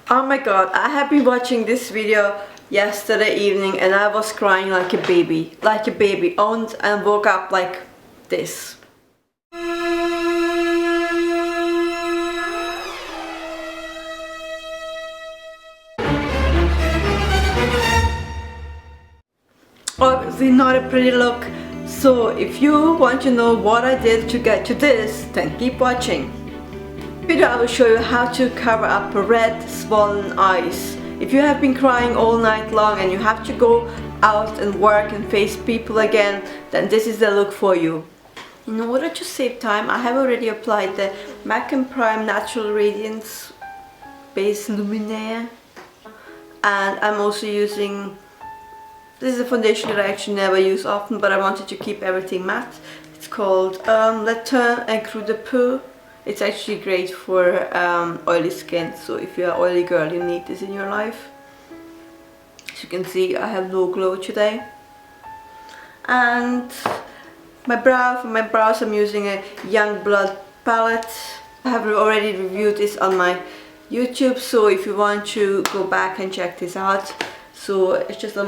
Oh my god, I have been watching this video yesterday evening and I was crying like a baby. Like a baby. And woke up like this. Obviously not a pretty look. So if you want to know what I did to get to this, then keep watching. Video I will show you how to cover up red swollen eyes. If you have been crying all night long and you have to go out and work and face people again, then this is the look for you. In order to save time, I have already applied the MAC and Prime Natural Radiance Base Luminaire, and I'm also using, this is a foundation that I actually never use often, but I wanted to keep everything matte. It's called Teint, Encre de Peau. It's actually great for oily skin, so if you're an oily girl you need this in your life. As you can see, I have no glow today. And for my brows I'm using a Youngblood palette. I have already reviewed this on my YouTube, so if you want to go back and check this out. So it's just I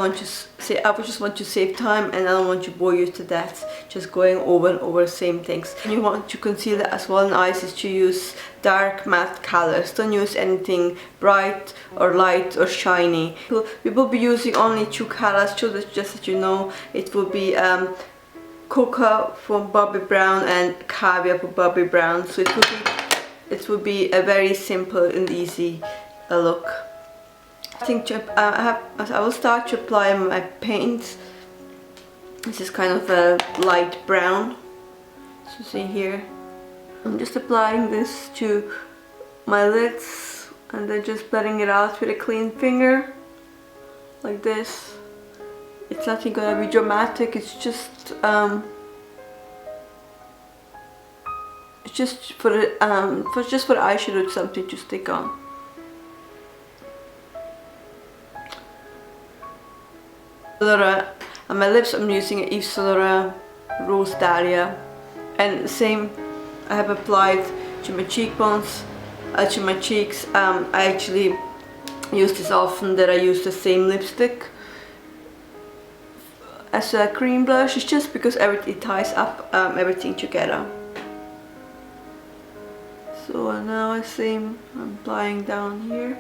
just want to save time and I don't want to bore you to death just going over and over the same things. When you want to conceal the swollen eyes is to use dark matte colors. Don't use anything bright or light or shiny. We will be using only two colors, just that you know. It will be Cocoa from Bobbi Brown and Caviar for Bobbi Brown. So it will be a very simple and easy look. I think I will start to apply my paint. This is kind of a light brown, so see here. I'm just applying this to my lids and then just blending it out with a clean finger, like this. It's nothing gonna be dramatic. It's just for the eyeshadow, something to stick on. On my lips I'm using Yves Saint Laurent Rose Dahlia, and the same I have applied to my cheekbones, to my cheeks. I actually use this often that I use the same lipstick as a cream blush. It's just because it ties up everything together. So now I'm applying down here.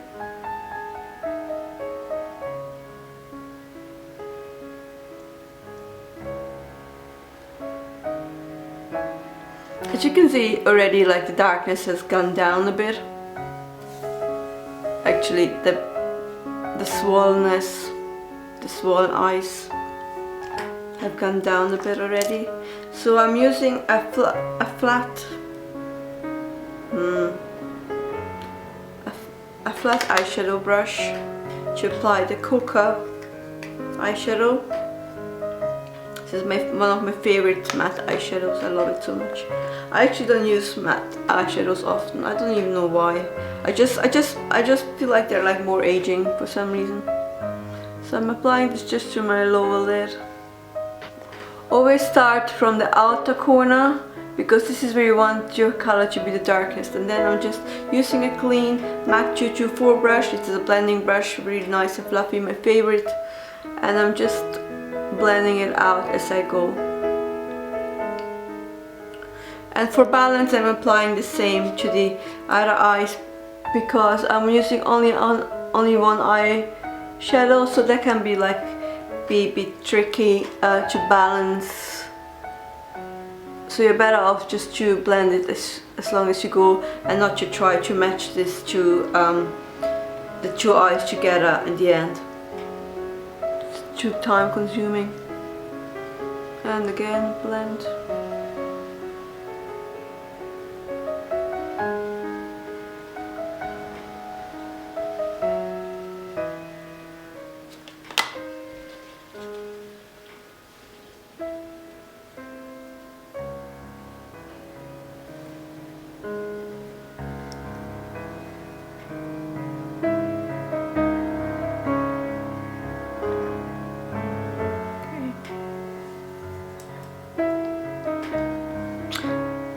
As you can see already, like the darkness has gone down a bit. Actually the swollenness, the swollen eyes have gone down a bit already. So I'm using a flat eyeshadow brush to apply the Cocoa eyeshadow. This is one of my favorite matte eyeshadows. I love it so much. I actually don't use matte eyeshadows often. I don't even know why. I just feel like they're like more aging for some reason. So I'm applying this just to my lower lid. Always start from the outer corner because this is where you want your color to be the darkest. And then I'm just using a clean MAC 224 brush. It is a blending brush, really nice and fluffy, my favorite. And I'm just blending it out as I go. And for balance I'm applying the same to the other eyes because I'm using only one eye shadow, so that can be like be a bit tricky to balance. So you're better off just to blend it as long as you go and not to try to match this to the two eyes together in the end. It's too time consuming. And again blend.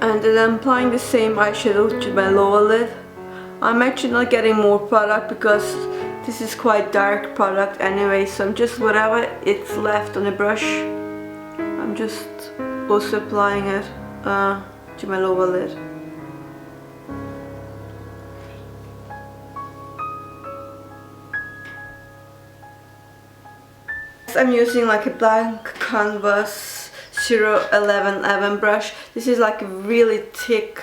And then I'm applying the same eyeshadow to my lower lid. I'm actually not getting more product because this is quite dark product anyway, so I'm just, whatever it's left on the brush, I'm just also applying it to my lower lid. I'm using like a blank canvas 01111 brush. This is like a really thick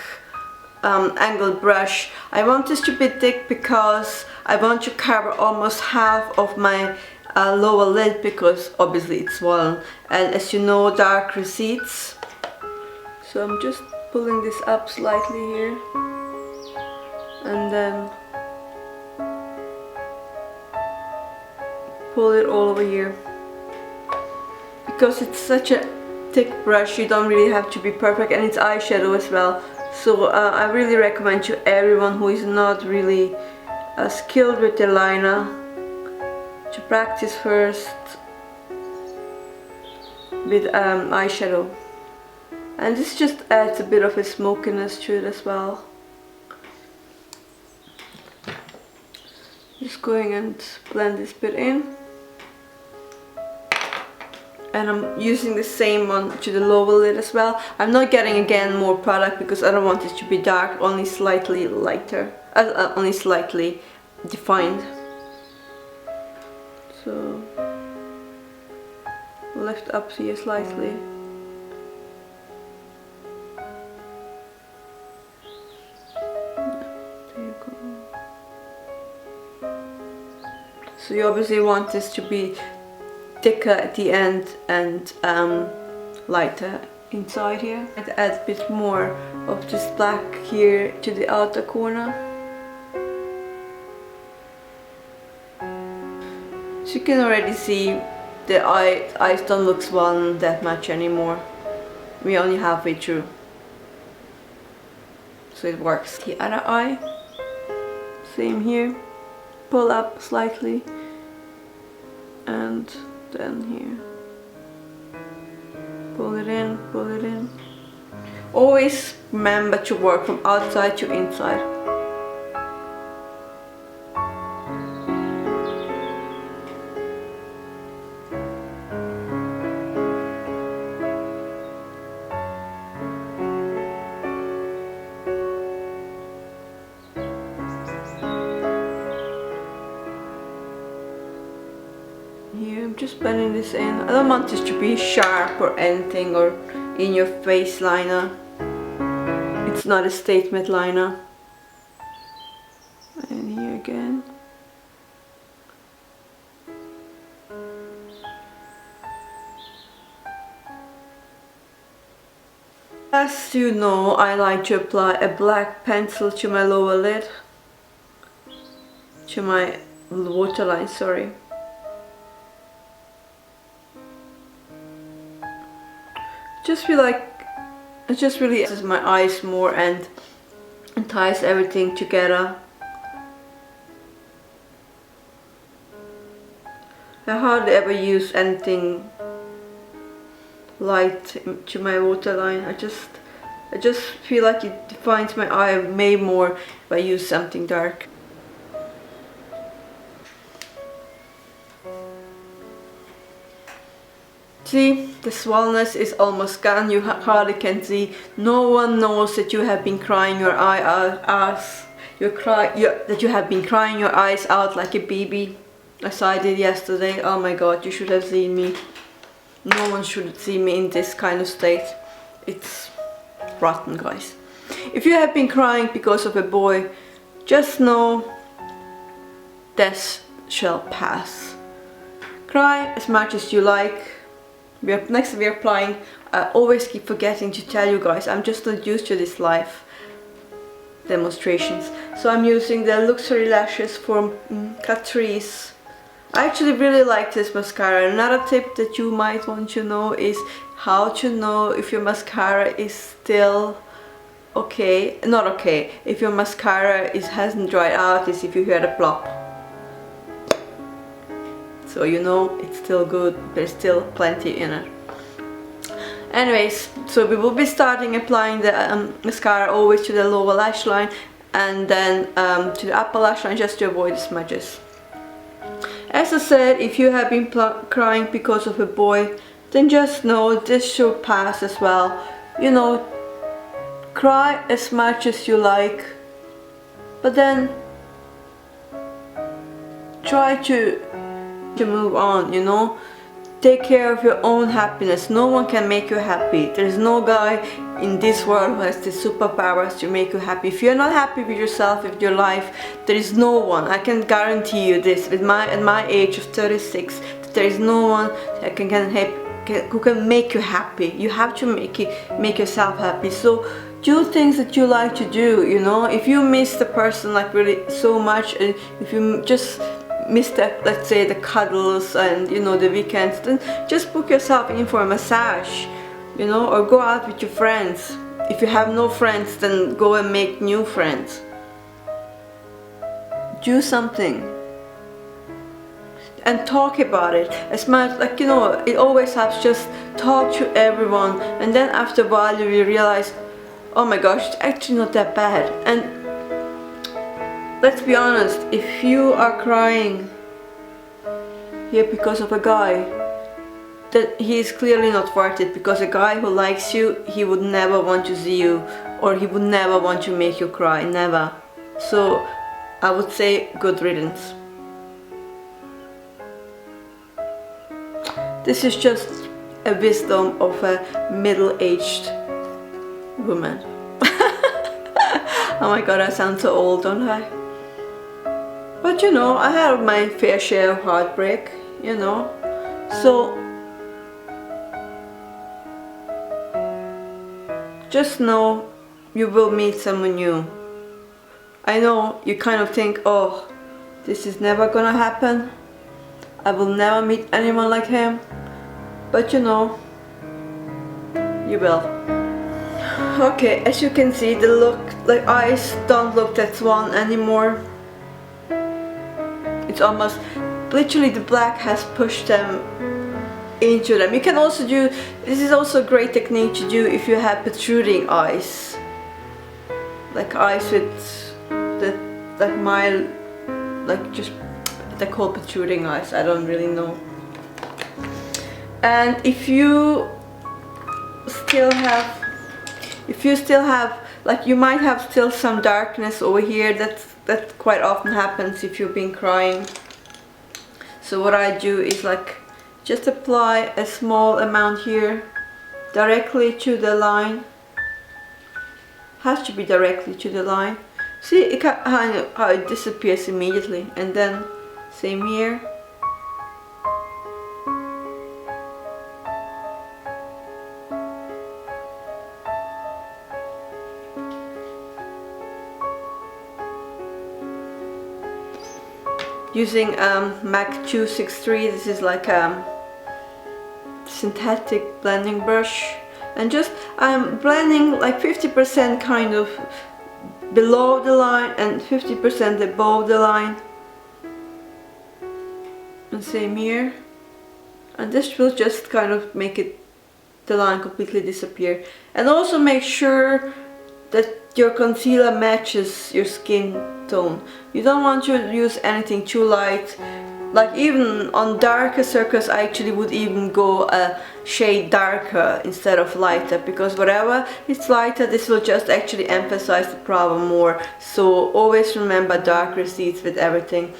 angled brush. I want this to be thick because I want to cover almost half of my lower lid, because obviously it's swollen, and as you know, dark recedes. So I'm just pulling this up slightly here and then pull it all over here. Because it's such a thick brush, you don't really have to be perfect, and it's eyeshadow as well. So I really recommend to everyone who is not really skilled with the liner to practice first with eyeshadow. And this just adds a bit of a smokiness to it as well. Just going and blend this bit in. And I'm using the same one to the lower lid as well. I'm not getting again more product because I don't want it to be dark, only slightly lighter, only slightly defined. So lift up here slightly. There you go. So you obviously want this to be thicker at the end and lighter inside here. I'd add a bit more of this black here to the outer corner. So you can already see the eyes don't look swollen that much anymore. We're only halfway through. So it works. The other eye, same here. Pull up slightly and then here, pull it in, pull it in. Always remember to work from outside to inside. Here, I'm just blending this in. I don't want this to be sharp or anything or in your face liner. It's not a statement liner. And here again. As you know, I like to apply a black pencil to my lower lid. To my waterline, sorry. Just feel like it just really uses my eyes more and ties everything together. I hardly ever use anything light to my waterline. I just feel like it defines my eye way more if I use something dark. See, the swollenness is almost gone. You hardly can see. No one knows that you have been crying your eye out. That you have been crying your eyes out like a baby, as I did yesterday. Oh my god, you should have seen me. No one should see me in this kind of state. It's rotten, guys. If you have been crying because of a boy, just know this shall pass. Cry as much as you like. Next we're applying, I always keep forgetting to tell you guys, I'm just not used to this live demonstrations. So I'm using the Luxery lashes from Catrice. I actually really like this mascara. Another tip that you might want to know is how to know if your mascara is still okay, not okay. If your mascara hasn't dried out, is if you hear the plop. So you know it's still good, there's still plenty in it. Anyways, so we will be starting applying the mascara always to the lower lash line, and then to the upper lash line, just to avoid the smudges. As I said, if you have been crying because of a boy, then just know this should pass as well. You know, cry as much as you like, but then try to move on, you know. Take care of your own happiness. No one can make you happy. There's no guy in this world who has the superpowers to make you happy. If you're not happy with yourself, with your life, there is no one. I can guarantee you this. At my age of 36, there is no one that who can make you happy. You have to make yourself happy. So do things that you like to do. You know, if you miss the person like really so much, and if you just miss the, let's say, the cuddles and, you know, the weekends, then just book yourself in for a massage, you know, or go out with your friends. If you have no friends, then go and make new friends. Do something and talk about it as much, like, you know, it always helps. Just talk to everyone, and then after a while you will realize, oh my gosh, it's actually not that bad. And let's be honest, if you are crying here because of a guy, then he is clearly not worth it, because a guy who likes you, he would never want to see you, or he would never want to make you cry, never. So I would say good riddance. This is just a wisdom of a middle-aged woman. Oh my god, I sound so old, don't I? But you know, I had my fair share of heartbreak, you know, so just know you will meet someone new. I know you kind of think, oh, this is never gonna happen, I will never meet anyone like him, but you know, you will. Okay, as you can see, the eyes don't look that swollen anymore. It's almost, literally the black has pushed them into them. You can also do, this is also a great technique to do if you have protruding eyes. Like eyes with the, like mild, like just, they're called protruding eyes, I don't really know. And if you still have, like you might have still some darkness over here, that quite often happens if you've been crying. So what I do is like just apply a small amount here directly to the line. Has to be directly to the line. See it how it disappears immediately, and then same here. Using MAC 263, this is like a synthetic blending brush, and just I'm blending like 50% kind of below the line and 50% above the line, and same here, and this will just kind of make the line completely disappear. And also make sure that your concealer matches your skin tone. You don't want to use anything too light. Like even on darker circles, I actually would even go a shade darker instead of lighter, because whatever it's lighter, this will just actually emphasize the problem more. So always remember dark receipts with everything.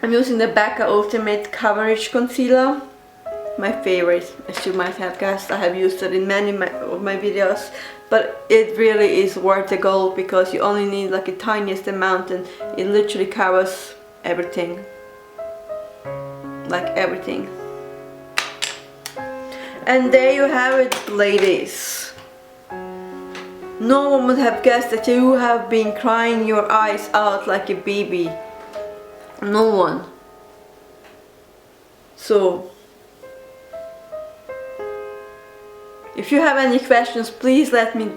I'm using the BECCA Ultimate Coverage Concealer, my favorite, as you might have guessed. I have used it in many of my videos, but it really is worth the gold, because you only need like a tiniest amount and it literally covers everything, like everything. And there you have it, ladies. No one would have guessed that you have been crying your eyes out like a baby. No one. So if you have any questions, please let me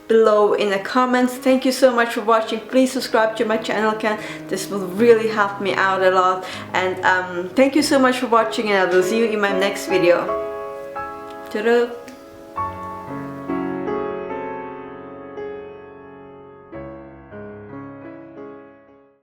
below in the comments. Thank you so much for watching. Please subscribe to my channel, this will really help me out a lot. And thank you so much for watching, and I will see you in my next video. Ta-da!